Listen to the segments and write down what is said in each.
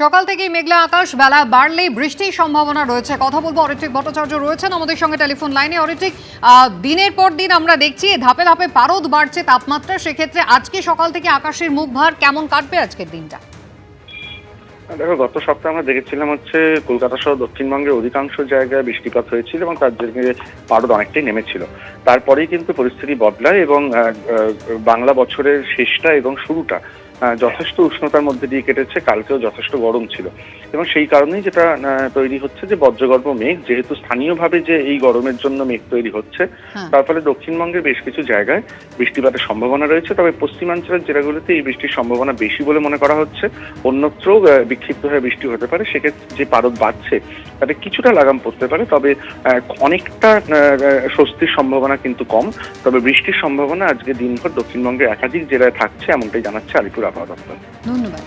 সকাল থেকেই মেঘলা আকাশ, বেলা বাড়লেই বৃষ্টির সম্ভাবনা রয়েছে। কথা বলবো, অরিত্রিক ভট্টাচার্য রয়েছেন আমাদের সঙ্গে টেলিফোন লাইনে। অরিত্রিক, দিনের পর দিন আমরা দেখছি ধাপে ধাপে পারদ বাড়ছে তাপমাত্রা, সেক্ষেত্রে আজকে সকাল থেকে আকাশের মুখ ভার কেমন কাটবে আজকের দিনটা? দেখো, গত সপ্তাহে আমরা দেখেছিলাম কলকাতা সহ দক্ষিণবঙ্গের অধিকাংশ জায়গায় বৃষ্টিপাত হয়েছিল এবং তার জন্য পারদ অনেকটাই নেমেছিল। তারপরেই কিন্তু পরিস্থিতি বদলায় এবং বাংলা বছরের শেষটা এবং শুরুটা যথেষ্ট উষ্ণতার মধ্যে দিয়ে কেটেছে। কালকেও যথেষ্ট গরম ছিল এবং সেই কারণেই যেটা তৈরি হচ্ছে যে বজ্রগর্ভ মেঘ, যেহেতু স্থানীয়ভাবে যে এই গরমের জন্য মেঘ তৈরি হচ্ছে, তার ফলে দক্ষিণবঙ্গের বেশ কিছু জায়গায় বৃষ্টিপাতের সম্ভাবনা রয়েছে। তবে পশ্চিমাঞ্চলের জেলাগুলোতে এই বৃষ্টির সম্ভাবনা বেশি বলে মনে করা হচ্ছে। অন্যত্র বিক্ষিপ্ত হয়ে বৃষ্টি হতে পারে, সেক্ষেত্রে যে পারদ বাড়ছে তাতে কিছুটা লাগাম পড়তে পারে, তবে অনেকটা স্বস্তির সম্ভাবনা কিন্তু কম। তবে বৃষ্টির সম্ভাবনা আজকে দিনভর দক্ষিণবঙ্গের একাধিক জেলায় থাকছে, এমনটাই জানাচ্ছে আলিপুর আবহাওয়া দপ্তর। ধন্যবাদ।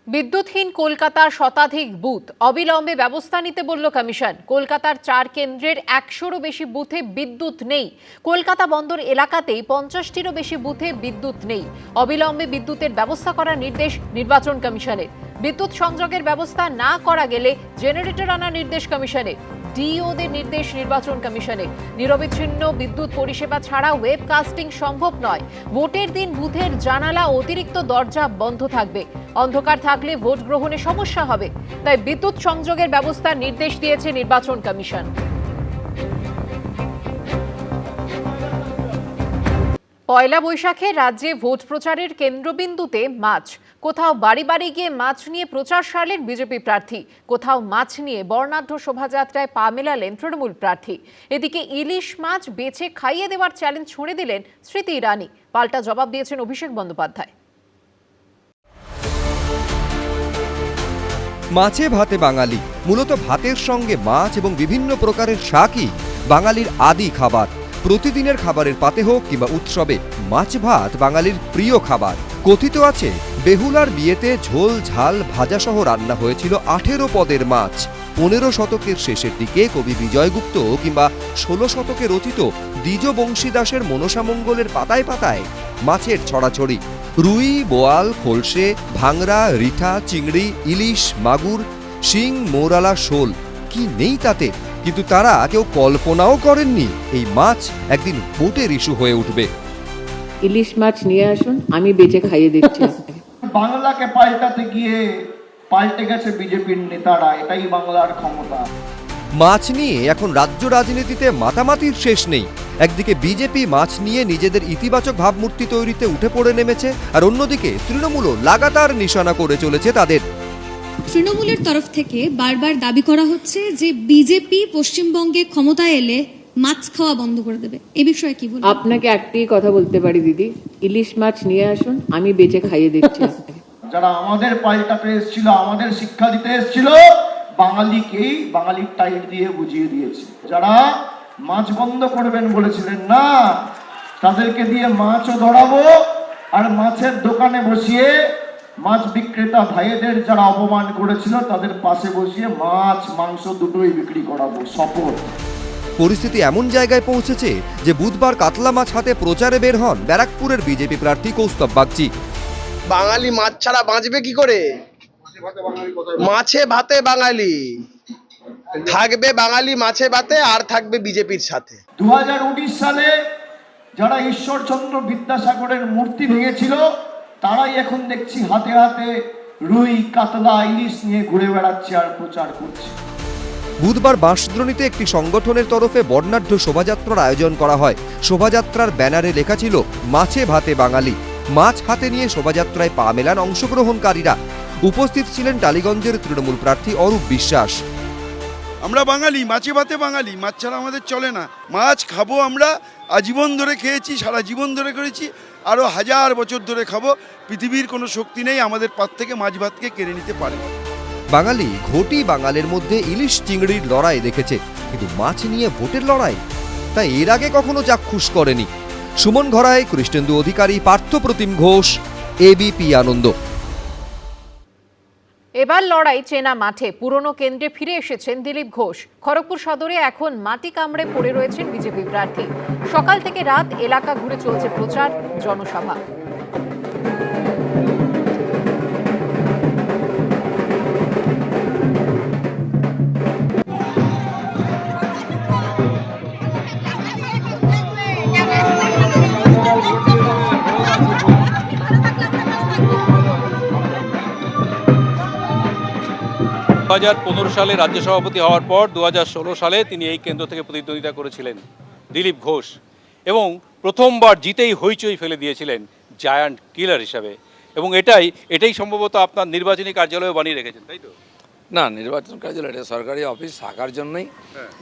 বিদ্যুৎহীন কলকাতার শতাধিক বুথ, অবিলম্বে ব্যবস্থা নিতে বলল কমিশন। কলকাতার 4 কেন্দ্রের 100-রও বেশি বুথে বিদ্যুৎ নেই। কলকাতা বন্দর এলাকাতেই 50-টিরও বেশি বুথে বিদ্যুৎ নেই। অবিলম্বে বিদ্যুতের ব্যবস্থা করার নির্দেশ নির্বাচন কমিশনের। বিদ্যুৎ সংযোগের ব্যবস্থা না করা গেলে জেনারেটর আনার নির্দেশ কমিশনের। ডিওদের নির্দেশ নির্বাচন কমিশনের। নিরবিচ্ছিন্ন বিদ্যুৎ পরিষেবা ছাড়া ওয়েবকাস্টিং সম্ভব নয়। ভোটের দিন বুথের জানালা অতিরিক্ত দরজা বন্ধ থাকবে। অন্ধকার থাকলে ভোট গ্রহণে সমস্যা হবে। তাই বিদ্যুৎ সংযোগের ব্যবস্থার নির্দেশ দিয়েছে নির্বাচন কমিশন। পয়লা বৈশাখে রাজ্যে ভোট প্রচারের কেন্দ্রবিন্দুতে মাছ। কোথাও বাড়ি বাড়ি গিয়ে মাছ নিয়ে প্রচার সারলেন বিজেপি প্রার্থী, কোথাও মাছ নিয়ে বর্ণাঢ্য শোভাযাত্রায় পা মেলালেন তৃণমূল প্রার্থী। এদিকে ইলিশ মাছ বেছে খাইয়ে দেওয়ার চ্যালেঞ্জ ছুঁড়ে দিলেন স্মৃতি ইরানি। পাল্টা জবাব দিয়েছেন অভিষেক বন্দ্যোপাধ্যায়। মাছে ভাতে বাঙালি, মূলত ভাতের সঙ্গে মাছ এবং বিভিন্ন প্রকারের শাকই বাঙালির আদি খাবার। প্রতিদিনের খাবারের পাতে হোক কিংবা উৎসবে মাছ ভাত বাঙালির প্রিয় খাবার। কথিত আছে বেহুলার বিয়েতে ঝোল ঝাল ভাজা সহ রান্না হয়েছিল 18 পদের মাছ। 15 শতকের শেষের দিকে কবি বিজয়গুপ্ত কিংবা 16 শতকে রচিত দ্বিজ বংশীদাসের মনসামঙ্গলের পাতায় পাতায় মাছের ছড়াছড়ি। রুই, বোয়াল, খোলসে, ভাংরা, রিঠা, চিংড়ি, ইলিশ, মাগুর, শিং, মৌরালা, শোল, কি নেই তাতে। কিন্তু তারা কেউ কল্পনাও করেননি এই মাছ একদিন ভোটের ইস্যু হয়ে উঠবে। ইলিশ মাছ নিয়ে আসুন, আমি বেঁচে খাইয়ে দিচ্ছি আপনাকে। বাংলাকে পাল্টাতে গিয়ে পাল্টে গেছে বিজেপির নেতারা, এটাই বাংলার ক্ষমতা। মাছ নিয়ে এখন রাজ্য রাজনীতিতে মাতামাতির শেষ নেই। একদিকে বিজেপি মাছ নিয়ে নিজেদের ইতিবাচক ভাবমূর্তি তৈরিতে উঠে পড়ে নেমেছে, আর অন্যদিকে তৃণমূলও লাগাতার নিশানা করে চলেছে তাদের। তৃণমূলের তরফ থেকে বারবার দাবি করা হচ্ছে যে বিজেপি পশ্চিমবঙ্গে ক্ষমতায় এলে মাছ খাওয়া বন্ধ করে দেবে। এ বিষয়ে কি বলবেন? আপনাকে একটি কথা বলতে পারি দিদি, ইলিশ মাছ নিয়ে আসুন, আমি বেঁচে খাইয়ে দিচ্ছি আপনাকে। যারা আমাদের পাল্টাতে এসেছিল, আমাদের শিক্ষা দিতে এসেছিল, বাঙালিকেই বাঙালির টাইট দিয়ে বুঝিয়ে দিয়েছে। যারা মাছ বন্ধ করবেন বলেছিলেন না, তাদেরকে দিয়ে মাছও ধরাবো, আর মাছের দোকানে বসিয়ে মাছ বিক্রেতা ভাইদের যারা অপমান করেছিল তাদের পাশে বসিয়ে মাছ মাংস দুটোই বিক্রি করাবো, শপথ। পরিস্থিতি এমন জায়গায় পৌঁছেছে যে বুধবার কাতলা মাছ হাতে প্রচারে বের হন ব্যারাকপুরের বিজেপি প্রার্থী কৌস্তব বাগচি। বাঙালি মাছ ছাড়া বাঁচবে কি করে? মাছে ভাতে বাঙালি থাকবে, বাঙালি মাছে ভাতে আর থাকবে বিজেপির সাথে। 2019 সালে যারা ঈশ্বরচন্দ্র বিদ্যাসাগরের মূর্তি ভেঙেছিল, তারাই এখন দেখছি হাতে হাতে রুই, কাতলা, ইলিশ নিয়ে ঘুরে বেড়াচ্ছে আর প্রচার করছে। বুধবার বাঁশদ্রোণীতে একটি সংগঠনের তরফে বর্ণাঢ্য শোভাযাত্রার আয়োজন করা হয়। শোভাযাত্রার ব্যানারে লেখা ছিল মাছে ভাতে বাঙালি। মাছ হাতে নিয়ে শোভাযাত্রায় পা মেলান অংশগ্রহণকারীরা। উপস্থিত ছিলেন টালিগঞ্জের তৃণমূল প্রার্থী অরূপ বিশ্বাস। আমরা বাঙালি, মাছে ভাতে বাঙালি, মাছ ছাড়া আমাদের চলে না। মাছ খাবো, আমরা আজীবন ধরে খেয়েছি, সারা জীবন ধরে করেছি, আরও 1000 বছর ধরে খাবো। পৃথিবীর কোনো শক্তি নেই আমাদের পাত থেকে মাছ ভাতকে কেড়ে নিতে পারে। বাঙালি ঘটি বাঙালের মধ্যে ইলিশ চিংড়ির লড়াই দেখেছে, কিন্তু মাছ নিয়ে ভোটের লড়াই তা এর আগে কখনো চাক্ষুষ করেনি। সুমন ঘরাই, কৃষ্ণেন্দু অধিকারী, পার্থপ্রতিম ঘোষ, এবিপি আনন্দ। এবার লড়াই চেনা মাঠে। পুরনো কেন্দ্রে ফিরে এসেছেন দিলীপ ঘোষ। খড়গপুর সদরে এখন মাটি কামড়ে পড়ে রয়েছেন বিজেপি প্রার্থী। সকাল থেকে রাত এলাকা ঘুরে চলছে প্রচার, জনসভা। 2015 সালে রাজ্য সভাপতি হওয়ার পর 2016 সালে তিনি এই কেন্দ্র থেকে প্রতিদ্বন্দ্বিতা করেছিলেন দিলীপ ঘোষ, এবং প্রথমবার জিতেই হইচই ফেলে দিয়েছিলেন জায়ান্ট কিলার হিসাবে, এবং এটাই সম্ভবত আপনার নির্বাচনী কার্যালয়ে বানিয়ে রেখেছেন, তাই তো? না, নির্বাচন কার্যালয় এটা সরকারি অফিস থাকার জন্যই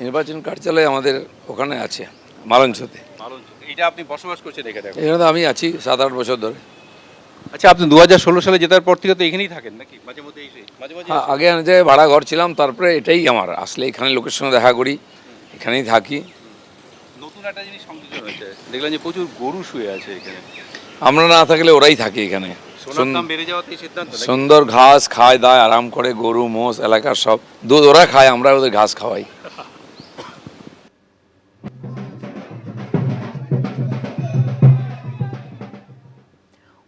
নির্বাচন কার্যালয় আমাদের ওখানে আছে মালঞ্চতে। এইটা আপনি বসবাস করছেন এখানে? এখানে তো আমি আছি 7-8 বছর ধরে। আচ্ছা, আপনি 2016 সালে জেতার পর থেকে তো এখানেই থাকেন নাকি? মাঝে মধ্যে হ্যাঁ, আগে আমি যে ভাড়া ঘর ছিলাম, তারপরে এটাই আমার আসলে এখানে লোকের সঙ্গে দেখা করি, এখানেই থাকি। নতুন একটা জিনিস সংযোজন হয়েছে, দেখলাম যে প্রচুর গরু শুয়ে আছে এখানে। আমরা না থাকলে ওরাই থাকে এখানে। সোনার দাম বেড়ে যাওয়াতেই সিদ্ধান্ত নাকি? সুন্দর ঘাস খায় দায় আরাম করে, গরু মোষ এলাকার সব দুধ ওরা খায়, আমরা ওদের ঘাস খাওয়াই।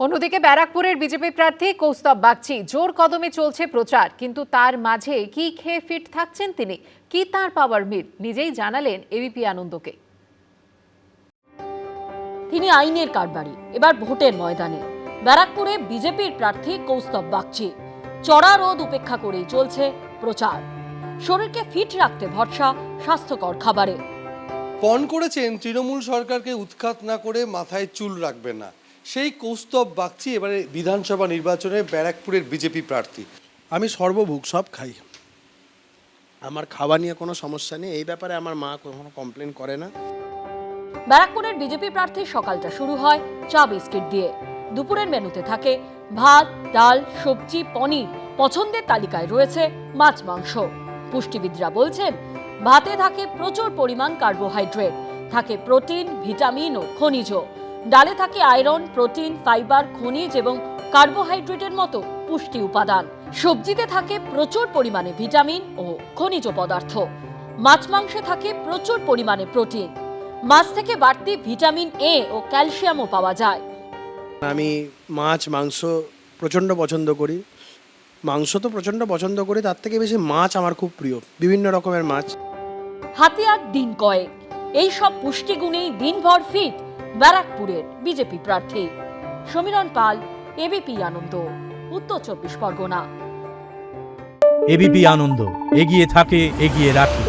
অন্যদিকে ব্যারাকপুরের বিজেপি প্রার্থী কৌস্তব বাগচি জোর কদমে চলছে প্রচার, কিন্তু তার মাঝে কি খেয়ে ফিট থাকছেন তিনি, কি তার পাওয়ার মিট, নিজেই জানালেন এবিপি আনন্দকে। তিনি আইনের কারবারি, এবার ভোটের ময়দানে। ব্যারাকপুরে বিজেপির প্রার্থী কৌস্তব বাগচি চড়া রোদ উপেক্ষা করেই চলছে প্রচার। শরীরকে ফিট রাখতে ভরসা স্বাস্থ্যকর খাবারে। পণ করেছেন তৃণমূল সরকারকে উৎখাত না করে মাথায় চুল রাখবে না, সেই কৌস্তব বাগচি এবারে বিধানসভা নির্বাচনে ব্যারাকপুরের বিজেপি প্রার্থী। আমি সর্বভোগ সব খাই, আমার খাওয়া নিয়ে কোনো সমস্যা নেই, এই ব্যাপারে আমার মা কখনো কমপ্লেন করে না। ব্যারাকপুরের বিজেপি প্রার্থীর সকালটা শুরু হয় চা বিস্কিট দিয়ে। দুপুরের মেনুতে থাকে ভাত, ডাল, সবজি, পনির। পছন্দের তালিকায় রয়েছে মাছ, মাংস। পুষ্টিবিদরা বলছেন ভাতে থাকে প্রচুর পরিমাণ কার্বোহাইড্রেট, থাকে প্রোটিন, ভিটামিন ও খনিজ। ডালে থাকে আয়রন, প্রোটিন, ফাইবার, খনিজ এবং কার্বোহাইড্রেটের মতো পুষ্টি উপাদান। সবজিতে থাকে প্রচুর পরিমাণে ভিটামিন ও খনিজ পদার্থ। মাছ, মাংসে থাকে প্রচুর পরিমাণে প্রোটিন। মাছ থেকে বাড়তি ভিটামিন এ ও ক্যালসিয়ামও পাওয়া যায়। আমি মাছ মাংস প্রচণ্ড পছন্দ করি, মাংস তো প্রচণ্ড পছন্দ করি, তার থেকে বেশি মাছ আমার খুব প্রিয়, বিভিন্ন রকমের মাছ। হাতে আর দিন কয়েক, এই সব পুষ্টিগুণেই দিনভর ফিট ব্যারাকপুরের বিজেপি প্রার্থী। সমীরণ পাল, এবিপি আনন্দ, উত্তর 24 পরগনা। এবিপি আনন্দ, এগিয়ে থাকে, এগিয়ে রাখে।